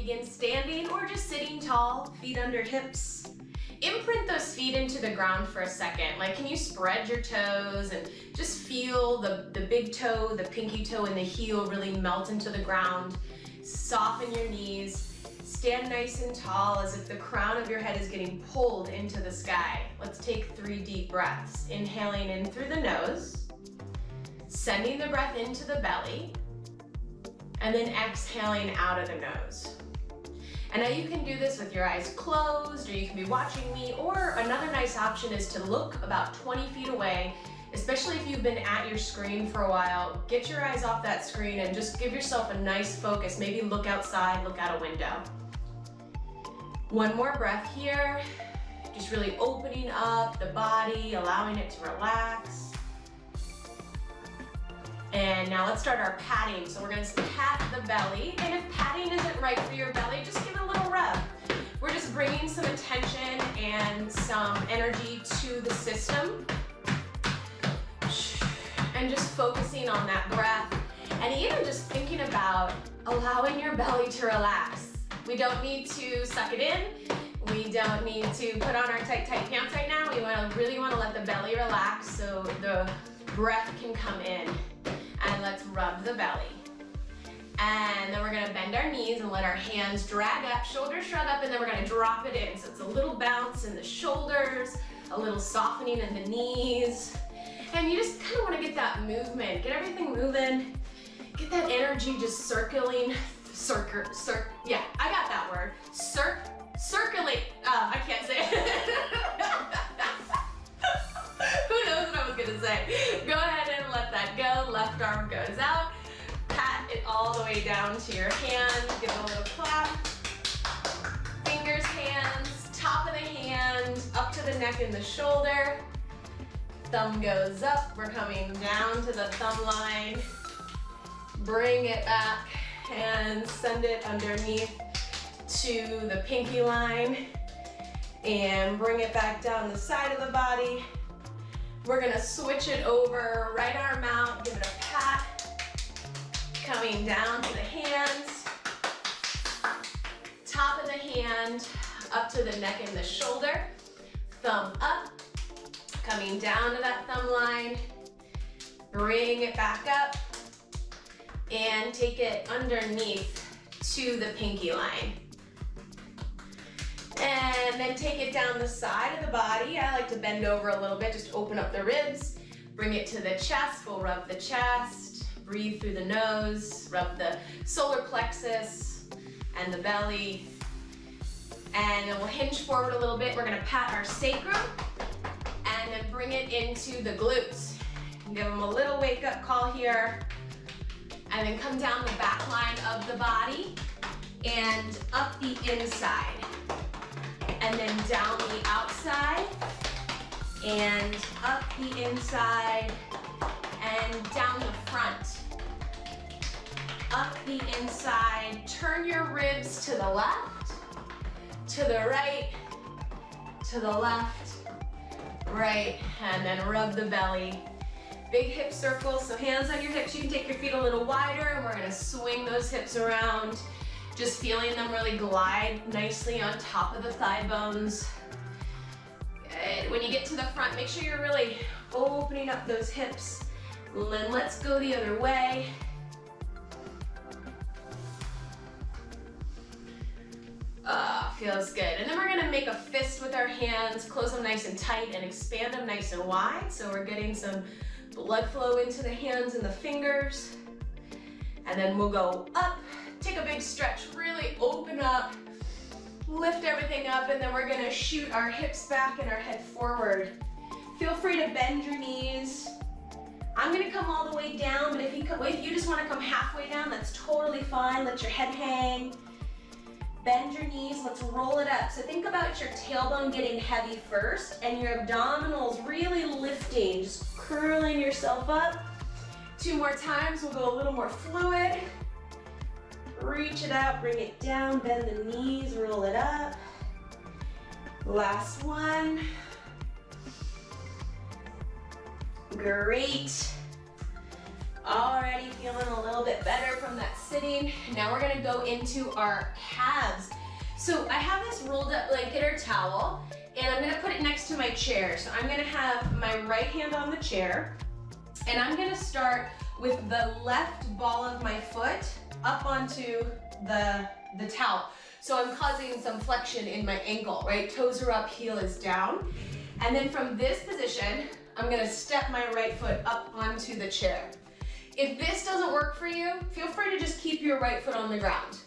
begin standing or just sitting tall, feet under hips. Imprint those feet into the ground for a second. Like, can you spread your toes and just feel the big toe, the pinky toe, and the heel really melt into the ground. Soften your knees. Stand nice and tall as if the crown of your head is getting pulled into the sky. Let's take 3 deep breaths. Inhaling in through the nose, sending the breath into the belly, and then exhaling out of the nose. And now you can do this with your eyes closed, or you can be watching me, or another nice option is to look about 20 feet away, especially if you've been at your screen for a while. Get your eyes off that screen and just give yourself a nice focus. Maybe look outside, look out a window. One more breath here, just really opening up the body, allowing it to relax. And now let's start our patting. So we're gonna pat the belly, and if patting isn't right for your belly, just give it a little rub. We're just bringing some attention and some energy to the system, and just focusing on that breath, and even just thinking about allowing your belly to relax. We don't need to suck it in. We don't need to put on our tight pants right now. We really want to let the belly relax so the breath can come in. And let's rub the belly. And then we're gonna bend our knees and let our hands drag up, shoulders shrug up, and then we're gonna drop it in. So it's a little bounce in the shoulders, a little softening in the knees. And you just kind of want to get that movement, get everything moving, get that energy just circling, yeah, I got that word. Circulate, I can't say it. Who knows what I was gonna say? Go ahead and let that go. Left arm goes out. Pat it all the way down to your hand. Give it a little clap. Fingers, hands, top of the hand, up to the neck and the shoulder. Thumb goes up. We're coming down to the thumb line. Bring it back and send it underneath to the pinky line. And bring it back down the side of the body. We're gonna switch it over, right arm out, give it a pat. Coming down to the hands. Top of the hand, up to the neck and the shoulder. Thumb up, coming down to that thumb line. Bring it back up and take it underneath to the pinky line. And then take it down the side of the body. I like to bend over a little bit, just open up the ribs. Bring it to the chest, we'll rub the chest. Breathe through the nose, rub the solar plexus and the belly. And then we'll hinge forward a little bit. We're gonna pat our sacrum and then bring it into the glutes. Give them a little wake up call here. And then come down the back line of the body and up the inside. And then down the outside and up the inside and down the front. Up the inside, turn your ribs to the left, to the right, to the left, right, and then rub the belly. Big hip circles, so hands on your hips. You can take your feet a little wider, and we're gonna swing those hips around. Just feeling them really glide nicely on top of the thigh bones. Good. When you get to the front, make sure you're really opening up those hips. Then let's go the other way. Feels good. And then we're gonna make a fist with our hands, close them nice and tight and expand them nice and wide. So we're getting some blood flow into the hands and the fingers. And then we'll go up. Take a big stretch, really open up, lift everything up, and then we're gonna shoot our hips back and our head forward. Feel free to bend your knees. I'm gonna come all the way down, but if you just wanna come halfway down, that's totally fine. Let your head hang. Bend your knees, let's roll it up. So think about your tailbone getting heavy first and your abdominals really lifting, just curling yourself up. 2 more times, we'll go a little more fluid. Reach it out, bring it down, bend the knees, roll it up. Last one. Great. Already feeling a little bit better from that sitting breathing. Now we're gonna go into our calves. So I have this rolled up blanket or towel, and I'm gonna put it next to my chair. So I'm gonna have my right hand on the chair, and I'm gonna start with the left ball of my foot up onto the towel. So I'm causing some flexion in my ankle, right? Toes are up, heel is down. And then from this position, I'm gonna step my right foot up onto the chair. If this doesn't work for you, feel free to just keep your right foot on the ground.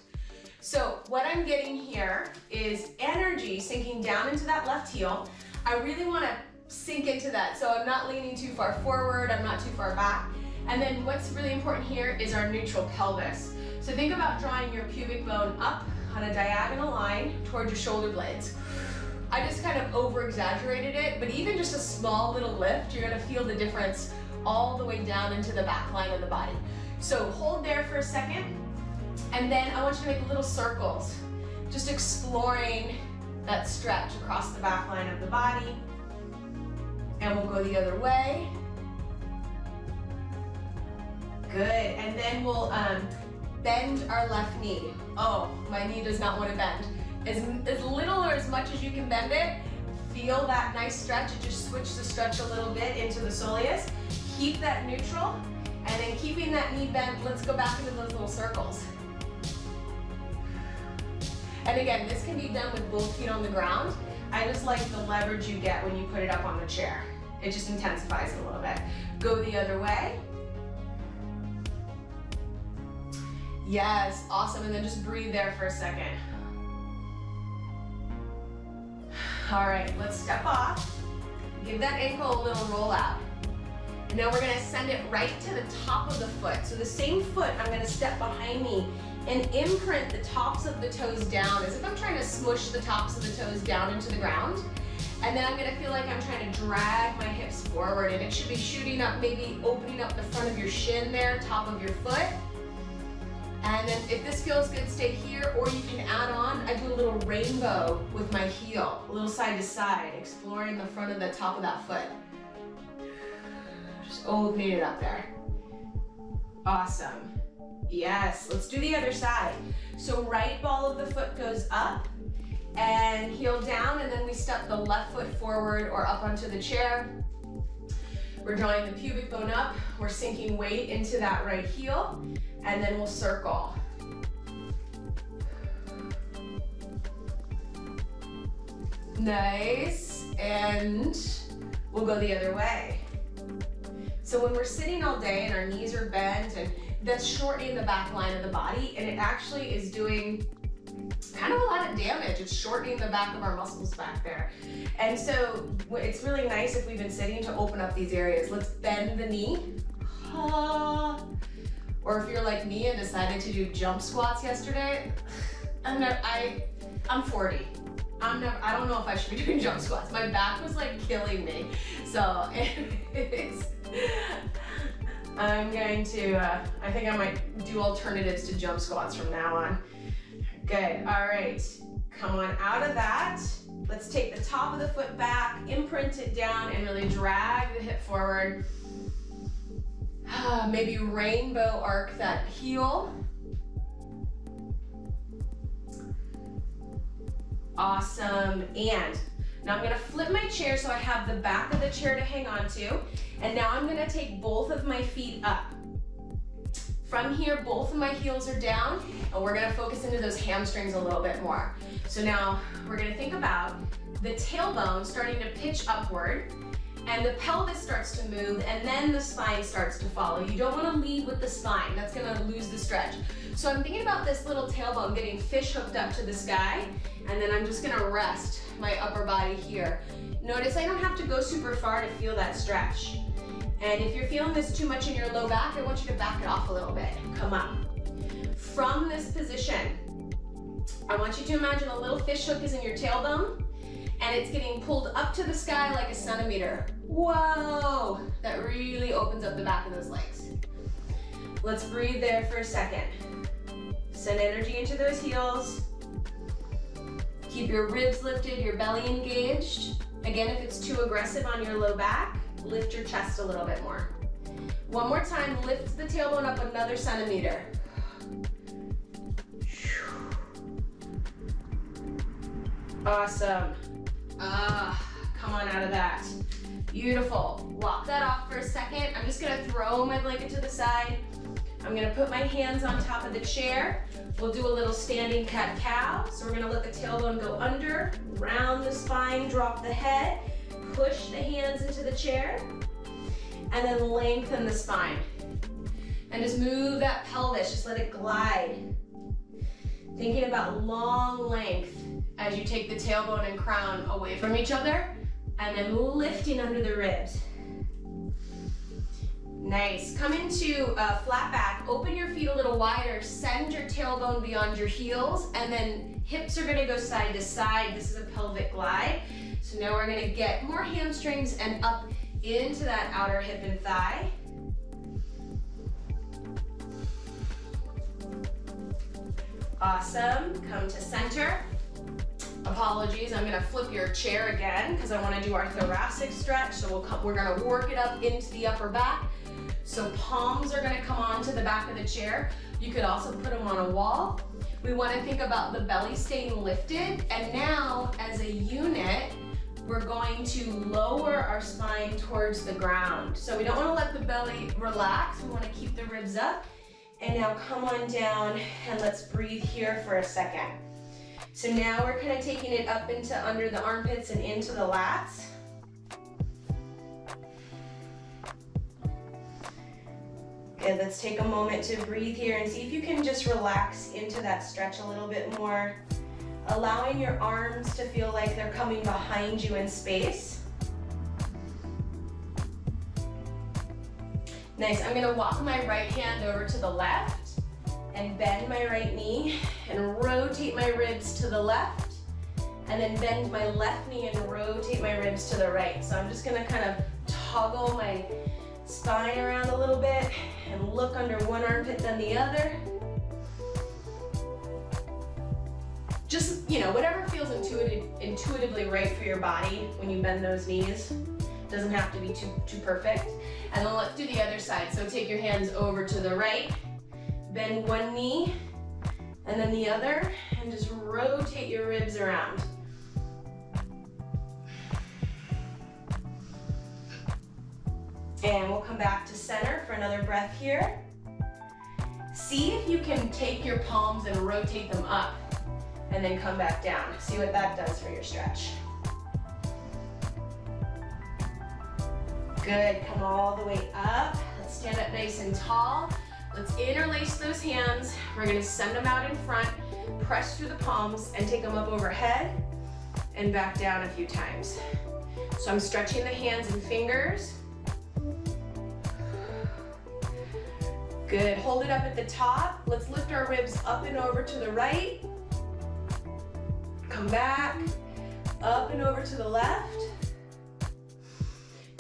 So what I'm getting here is energy sinking down into that left heel. I really wanna sink into that. So I'm not leaning too far forward, I'm not too far back. And then what's really important here is our neutral pelvis. So think about drawing your pubic bone up on a diagonal line towards your shoulder blades. I just kind of over-exaggerated it, but even just a small little lift, you're gonna feel the difference all the way down into the back line of the body. So hold there for a second, and then I want you to make little circles, just exploring that stretch across the back line of the body. And we'll go the other way. Good, and then we'll bend our left knee. Oh, my knee does not want to bend. As little or as much as you can bend it, feel that nice stretch. Just switch the stretch a little bit into the soleus. Keep that neutral, and then keeping that knee bent, let's go back into those little circles. And again, this can be done with both feet on the ground. I just like the leverage you get when you put it up on the chair. It just intensifies it a little bit. Go the other way. Yes, awesome, and then just breathe there for a second. All right, let's step off. Give that ankle a little roll out. And now we're gonna send it right to the top of the foot. So the same foot, I'm gonna step behind me and imprint the tops of the toes down as if I'm trying to smush the tops of the toes down into the ground. And then I'm gonna feel like I'm trying to drag my hips forward, and it should be shooting up, maybe opening up the front of your shin there, top of your foot. And then if this feels good, stay here, or you can add on, I do a little rainbow with my heel, a little side to side, exploring the front of the top of that foot. Just opening it up there. Awesome. Yes, let's do the other side. So right ball of the foot goes up and heel down, and then we step the left foot forward or up onto the chair. We're drawing the pubic bone up, we're sinking weight into that right heel, and then we'll circle. Nice, and we'll go the other way. So when we're sitting all day and our knees are bent, and that's shortening the back line of the body, and it actually is doing kind of a lot of damage. It's shortening the back of our muscles back there. And so it's really nice if we've been sitting to open up these areas. Let's bend the knee. Or if you're like me and decided to do jump squats yesterday, I'm 40. I don't know if I should be doing jump squats. My back was like killing me. So anyways, I'm going to, I think I might do alternatives to jump squats from now on. Good, all right. Come on out of that. Let's take the top of the foot back, imprint it down, and really drag the hip forward. Maybe rainbow arc that heel. Awesome, and now I'm gonna flip my chair so I have the back of the chair to hang on to, and now I'm gonna take both of my feet up. From here, both of my heels are down, and we're gonna focus into those hamstrings a little bit more. So now we're gonna think about the tailbone starting to pitch upward, and the pelvis starts to move, and then the spine starts to follow. You don't wanna lead with the spine, that's gonna lose the stretch. So I'm thinking about this little tailbone getting fish hooked up to the sky, and then I'm just gonna rest my upper body here. Notice I don't have to go super far to feel that stretch. And if you're feeling this too much in your low back, I want you to back it off a little bit. Come up. From this position, I want you to imagine a little fish hook is in your tailbone, and it's getting pulled up to the sky like a centimeter. Whoa! That really opens up the back of those legs. Let's breathe there for a second. Send energy into those heels. Keep your ribs lifted, your belly engaged. Again, if it's too aggressive on your low back, lift your chest a little bit more. One more time, lift the tailbone up another centimeter. Awesome. Come on out of that. Beautiful. Walk that off for a second. I'm just gonna throw my blanket to the side. I'm gonna put my hands on top of the chair. We'll do a little standing cat-cow. So we're gonna let the tailbone go under, round the spine, drop the head, push the hands into the chair, and then lengthen the spine. And just move that pelvis, just let it glide. Thinking about long length as you take the tailbone and crown away from each other, and then lifting under the ribs. Nice. Come into flat back, open your feet a little wider, send your tailbone beyond your heels, and then hips are gonna go side to side. This is a pelvic glide. So now we're gonna get more hamstrings and up into that outer hip and thigh. Awesome. Come to center. Apologies, I'm gonna flip your chair again because I wanna do our thoracic stretch. So we're gonna work it up into the upper back. So palms are gonna come onto the back of the chair. You could also put them on a wall. We wanna think about the belly staying lifted. And now, as a unit, we're going to lower our spine towards the ground. So we don't wanna let the belly relax. We wanna keep the ribs up. And now come on down and let's breathe here for a second. So now we're kind of taking it up into under the armpits and into the lats. Good, let's take a moment to breathe here and see if you can just relax into that stretch a little bit more. Allowing your arms to feel like they're coming behind you in space. Nice, I'm gonna walk my right hand over to the left and bend my right knee and rotate my ribs to the left, and then bend my left knee and rotate my ribs to the right. So I'm just gonna kind of toggle my spine around a little bit and look under one armpit then the other. Just, you know, whatever feels intuitively right for your body when you bend those knees. Doesn't have to be too perfect. And then let's do the other side. So take your hands over to the right, bend one knee, and then the other, and just rotate your ribs around. And we'll come back to center for another breath here. See if you can take your palms and rotate them up, and then come back down. See what that does for your stretch. Good, come all the way up. Let's stand up nice and tall. Let's interlace those hands. We're gonna send them out in front, press through the palms, and take them up overhead and back down a few times. So I'm stretching the hands and fingers. Good, hold it up at the top. Let's lift our ribs up and over to the right. Come back, up and over to the left.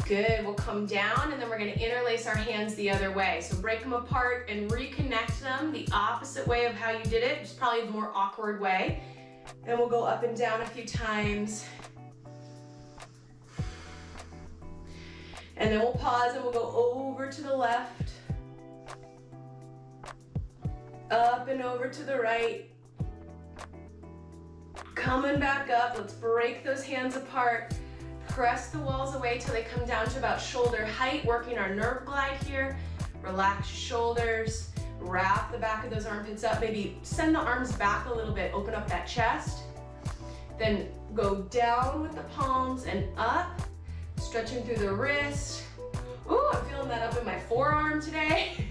Good, we'll come down and then we're gonna interlace our hands the other way. So break them apart and reconnect them the opposite way of how you did it, just probably the more awkward way. And we'll go up and down a few times. And then we'll pause and we'll go over to the left, up and over to the right. Coming back up, let's break those hands apart. Press the walls away till they come down to about shoulder height, working our nerve glide here. Relax shoulders, wrap the back of those armpits up, maybe send the arms back a little bit, open up that chest. Then go down with the palms and up, stretching through the wrist. Ooh, I'm feeling that up in my forearm today.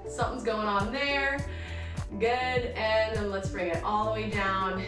Something's going on there. Good, and then let's bring it all the way down.